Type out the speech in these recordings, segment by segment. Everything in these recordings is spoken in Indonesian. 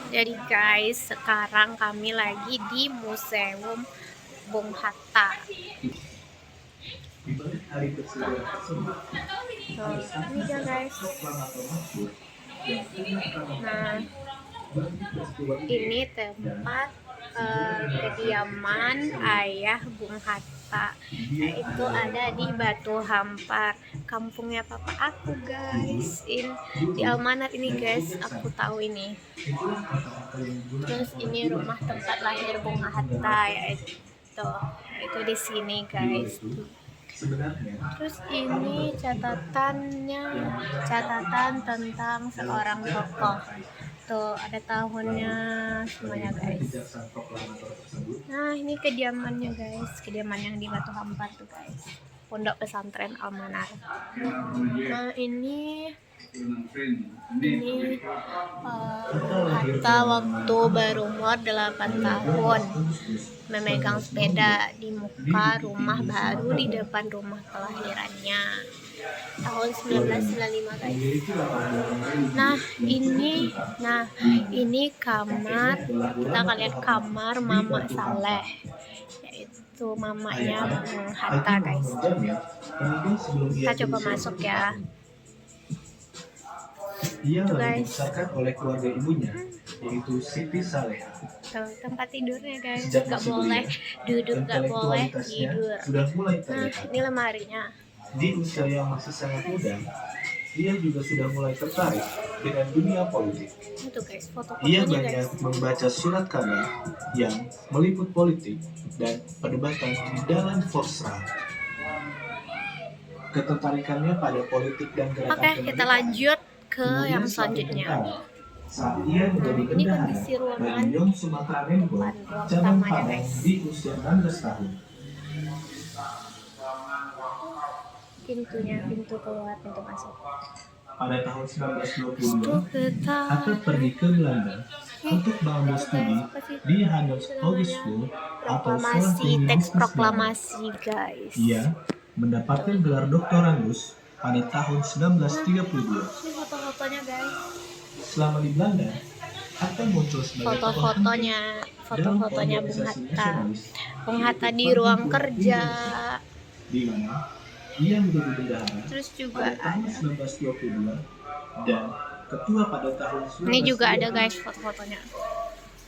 Jadi guys, sekarang kami lagi di Museum Bung Hatta. Ini dia guys. Nah, ini tempat kediaman ayah Bung Hatta, yaitu ada di Batu Hampar, kampungnya papa aku guys. Di Almanat ini guys, aku tahu ini. Terus ini rumah tempat lahir Bung Hatta, yaitu di sini guys. Terus ini catatan tentang seorang tokoh. Tuh ada tahunnya semuanya guys. Nah ini kediamannya guys, kediaman yang di Batu Hampar tuh guys, Pondok Pesantren Al-Manar. Nah ini Hatta waktu berumur 8 tahun memegang sepeda di muka rumah baru di depan rumah kelahirannya tahun 1995 guys. Nah ini kamar, kita akan lihat kamar Mama Saleh, yaitu mamanya Bung Hatta guys. Kita coba masuk ya. Ia lalu dibesarkan oleh keluarga ibunya, yaitu Siti Saleha. Tempat tidurnya guys, nggak boleh duduk, nggak boleh tidur. Sudah mulai Nah terlihat. ini lemarinya. Di usia yang masih sangat muda, ia juga sudah mulai tertarik dengan dunia politik. Itu guys, Ia foto-fotonya banyak guys. membaca surat kabar yang meliput politik dan perdebatan di dalam Forsra. Ketertarikannya pada politik dan gerakan Oke, kita lanjut ke yang selanjutnya. Saat ia menjadi Ini bendahara kondisi ruangan bagi Yom Sumatera Rembo, ruang cabang utamanya Padang guys. di usia 16 tahun. Pintu keluar, pintu masuk. Pada tahun Itu 1922, kita Hatta pergi ke Belanda untuk mengambil studi di Handels Hogeschool atau Sekolah proklamasi, Tinggi teks Bisnis Belanda. proklamasi guys. Ia mendapatkan gelar doktorandus pada tahun 1932. Ini foto-fotonya guys. Selama di Belanda, Hatta muncul sebagai tokoh penting Foto-fotonya dalam Bung organisasi Hatta. nasionalis Bung Hatta di yaitu ruang Perhimpunan kerja. Indonesia, di mana ia menjadi bendahara Terus juga pada tahun ada. 1922 dan ketua pada tahun 1930. Ini juga ada guys foto-fotonya.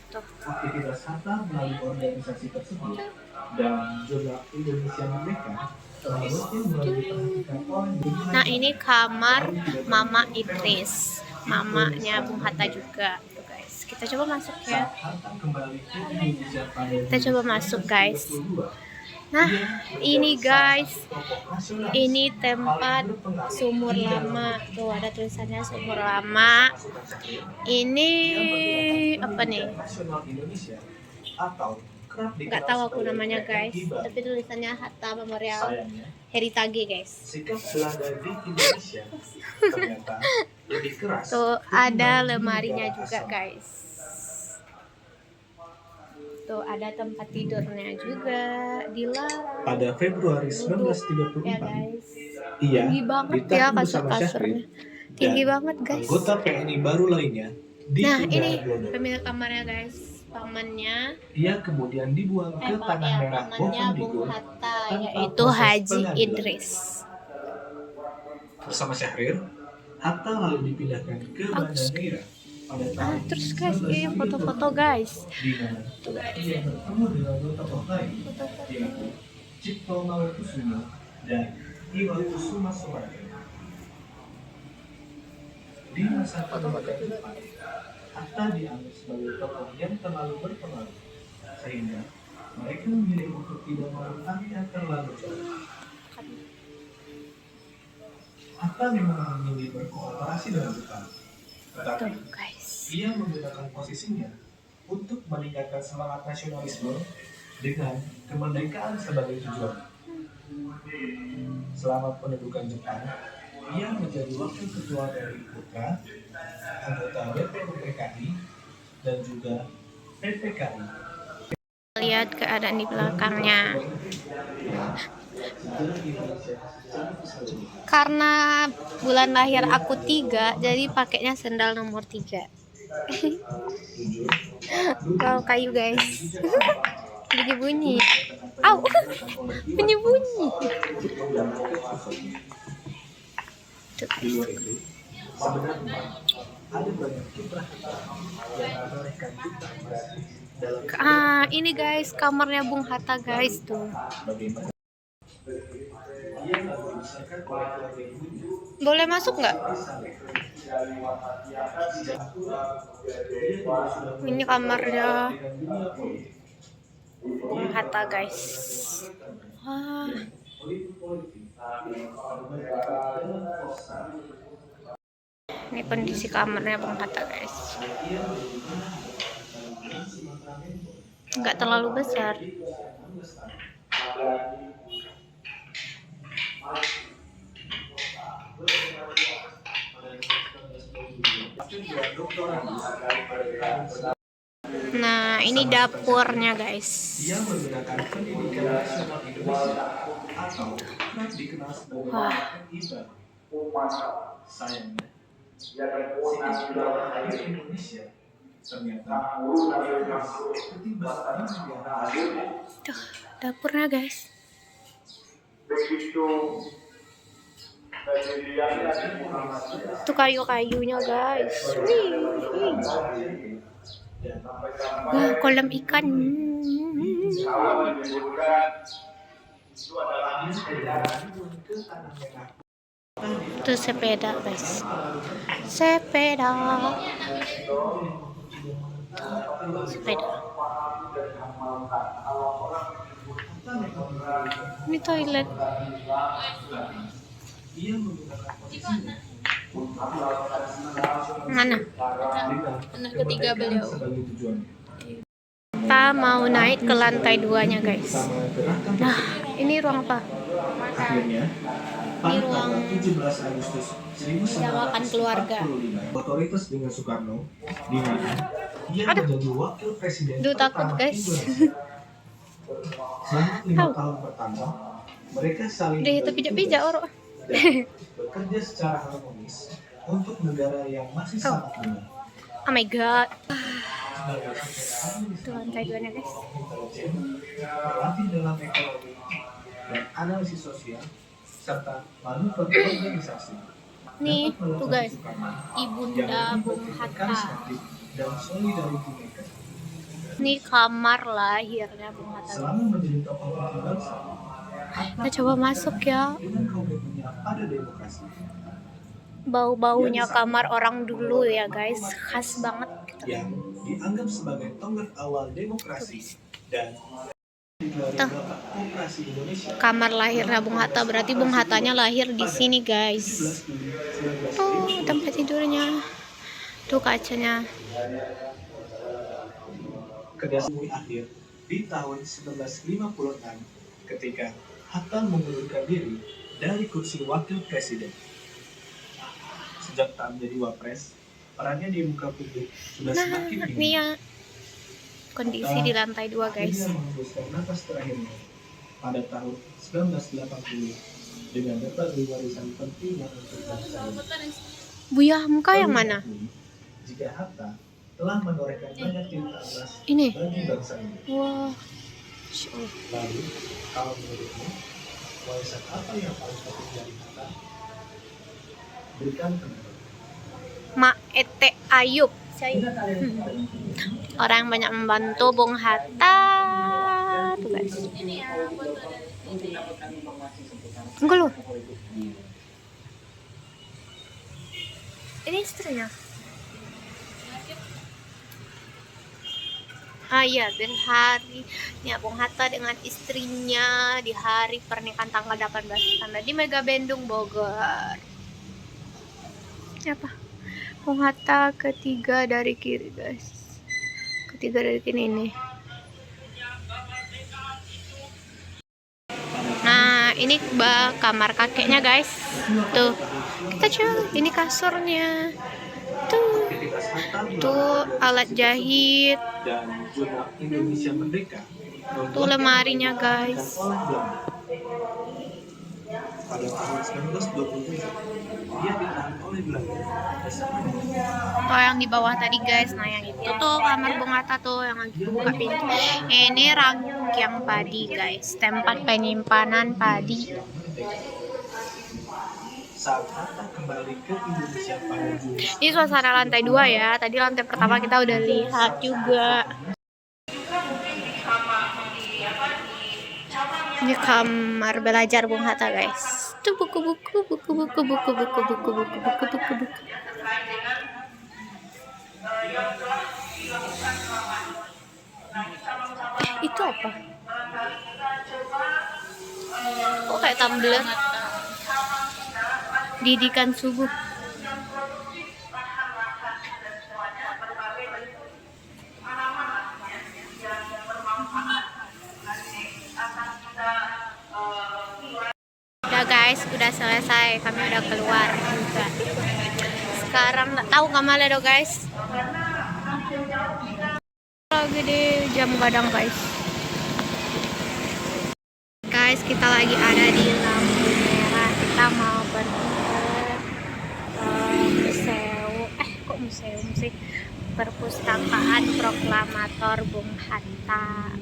Tuh. Aktivitas Hatta melalui organisasi tersebut dan juga Indonesia Merdeka membuatnya mulai diperhatikan oleh dunia. Nah ini kamar Mama Idris, mamanya Bung Hatta juga. Tuh guys, kita coba masuk ya. Kita coba masuk guys. Nah ini guys, ini tempat sumur lama. Tuh ada tulisannya sumur lama. Ini apa nih? Nggak tahu aku namanya guys, tapi tulisannya Hatta Memorial Heritage guys. Tuh ada lemarinya juga guys. Tuh ada tempat tidurnya juga, dilarang. Pada Februari Duduk, 1934, ya guys. ia Tinggi banget ya ditahan bersama kasur-kasurnya. Syahrir Tinggi dan banget guys. anggota PNI baru lainnya di Nah Tunda ini Glodok. pemilik kamarnya guys, pamannya. Ia kemudian dibuang ke tanah merah pamannya Bung Bovendigul Hatta, tanpa yaitu proses Haji pengadilan. Idris. Bersama Syahrir, Hatta lalu dipindahkan ke Banda Neira pada tahun Terus guys, ini foto-foto guys. di mana Tuh guys. ia bertemu dengan dua tokoh lain, yaitu Cipto Mangunkusumo dan Iwa Kusuma Sewardana. Di masa Foto-foto juga. kedepan, Hatta dianggap sebagai tokoh yang terlalu berpengaruh, sehingga mereka memilih untuk tidak melakukannya terlalu jauh. Hatta memang memilih berkooperasi dengan Jepang, tetapi Tuh guys. ia menggunakan posisinya untuk meningkatkan semangat nasionalisme dengan kemerdekaan sebagai tujuan. Selama pendudukan Jepang, ia menjadi wakil ketua dari Putra, anggota BPUPKI, dan juga PPKI. Lihat keadaan di belakangnya. Sejarah Indonesia secara keseluruhan. Karena bulan lahir aku 3, jadi pakainya sendal nomor 3. Jujur, Wow, dulu, kayu dan guys. juga tampak, Bunyi-bunyi. kata-kata Au, yang digunakan oleh Iwan bunyi-bunyi. untuk menggambarkan sosoknya. Tuh, Di luar itu, sebenarnya ada banyak kiprah yang menorehkan bintang emas dalam Ini guys, kamarnya Bung Hatta guys tuh. bagaimana ia lalu dibesarkan oleh keluarga ibunya. Boleh masuk nggak? Ini kamarnya Bung Hatta guys. Wah, ini kondisi kamarnya Bung Hatta guys. Nggak terlalu besar. Nah, ini dapurnya guys. Ia menggunakan pendidikan nasional Indonesia atau kerap dikenal sebagai Wah. IBA. Sayangnya, situs pelayanan Indonesia ternyata ketimbang di negara lain. Tuh, dapurnya guys. Tuh kayu-kayunya guys. Wih. Wah, kolam ikan. Tuh sepeda guys. Sepeda. Sepeda. Ini toilet. Ia menggunakan posisinya Mana? Anak ketiga beliau. sebagai tujuannya. Kita mau naik ke lantai 2-nya guys. Sama gerakan Nah, ini ruang apa? akhirnya pada ruang tanggal 17 Agustus Jawaban keluarga. 1945 otoritas dengan Soekarno di mana ia Aduh. menjadi wakil presiden Duh, takut, pertama guys. Indonesia. Selama 5 Au. tahun pertama mereka saling Deh, berbagi terpijak-pijak tugas orang. dan bekerja secara harmonis untuk negara yang masih Oh. sangat muda. Oh my god. Sebagai sosok Itu lantai 2-nya guys. intelijen, terlatih dalam ekonomi dan analisis sosial serta manuver organisasi. Nih, Dapat tuh melakukan guys. Soekarno Ibunda yang Bung lebih Hatta. karismatik dan solidarity maker. Ini kamar lahirnya Bung Hatta. Selama menjadi tokoh penting bangsa, Hatta Kita coba masuk ya. dengan komitmennya pada demokrasi. Bau-baunya kamar orang dulu ya guys. Khas banget gitu. Yang dianggap sebagai tonggak awal demokrasi dan digelar Bapak Koperasi Indonesia Kamar lahirnya Bung Hatta, berarti Bung Hattanya lahir di sini guys. 17 Juli 1950. Tuh tempat tidurnya. Tuh kacanya. Kerjasama akhir di tahun 1956 ketika Hatta mengundurkan diri dari kursi wakil presiden. Sejak tak menjadi wapres, perannya di muka publik sudah Nah, semakin ini tinggi. ya kondisi di lantai 2 guys. Akhirnya menghembuskan nafas terakhirnya pada tahun 1980 dengan berbagai warisan penting yang untuk bangsa ini. Buya muka yang mana? Jika Hatta telah menorehkan banyak cerita emas Ini. bagi bangsa ini. Wah. Lalu, kalau menurutmu, warisan apa yang paling penting dari Hatta? Berikan pendapat. Ma Ete Ayub. Orang yang banyak membantu Bung Hatta. Tuh guys. Enggak loh. Ini istrinya. Ah iya, berhari ya Bung Hatta dengan istrinya di hari pernikahan tanggal 18 September di Mega Bendung Bogor. Apa? Bung Hatta ketiga dari kiri guys. Ketiga dari kiri ini. Nah, ini kamar kakeknya guys. Tuh. Kita coba, ini kasurnya. Tuh. Aktivitas Hatta Tuh alat jahit. dan jurnal Indonesia Merdeka. Tuh lemarinya guys. Oleh Belanda. pada tahun 1927, dia ditahan oleh Belanda bersama dengan Tuh yang di bawah tadi guys, nah yang itu tuh kamar Bung Hatta tuh yang lagi buka pintu. Ini rangkyang padi guys, tempat penyimpanan padi. Indonesia merdeka. Saat Hatta kembali ke Indonesia pada Juli Ini suasana lantai 2 ya. Tadi lantai pertama kita udah lihat juga. Ini kamar belajar Bung Hatta guys. Tuh buku-buku, buku-buku, buku-buku, buku-buku, buku-buku. Itu apa? Oh kayak tumbler. Didikan subuh. Udah guys, udah selesai. Kami udah keluar juga. Sekarang nggak tahu kemana dong guys. Lagi di jam gadang guys. Guys, kita lagi ada di lampu merah. Kita mau pergi ke museum. Kok museum sih? Perpustakaan Proklamator Bung Hatta.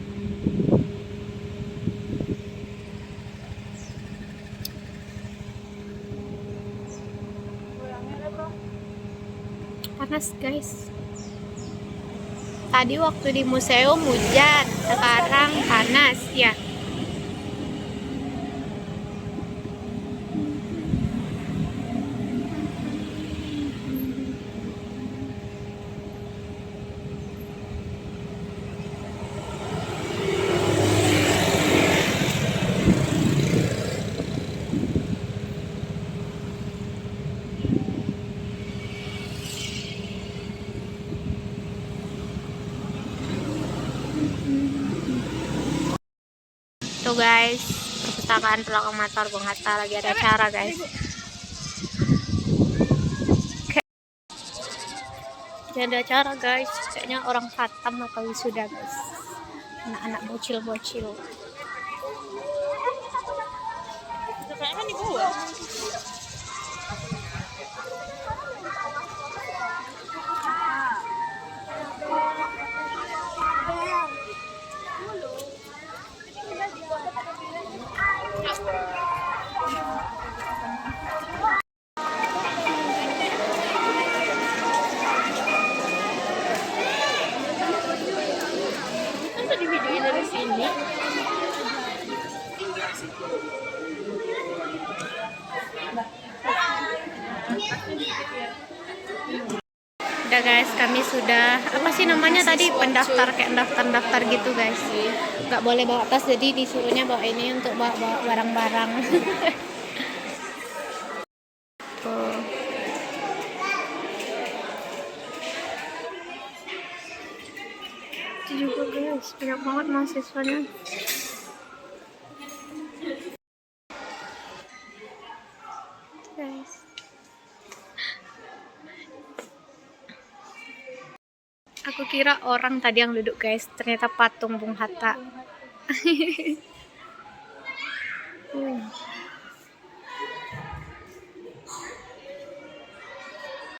Panas guys. Tadi waktu di museum hujan, sekarang panas ya. Tuh guys, perpustakaan Proklamator Bung Hatta lagi ada acara guys. Lagi ada acara guys, kayaknya orang khatam atau wisuda guys. Anak-anak bocil-bocil. Kayaknya di bawah. Masa di videoin dari sini? Udah guys, kami sudah apa sih namanya tadi pendaftar kayak daftar gitu guys. Nggak boleh bawa tas, jadi disuruhnya bawa ini untuk bawa barang-barang. Tuh. Itu juga guys, banyak banget mahasiswanya. Guys. Aku kira orang tadi yang duduk guys, ternyata patung Bung Hatta.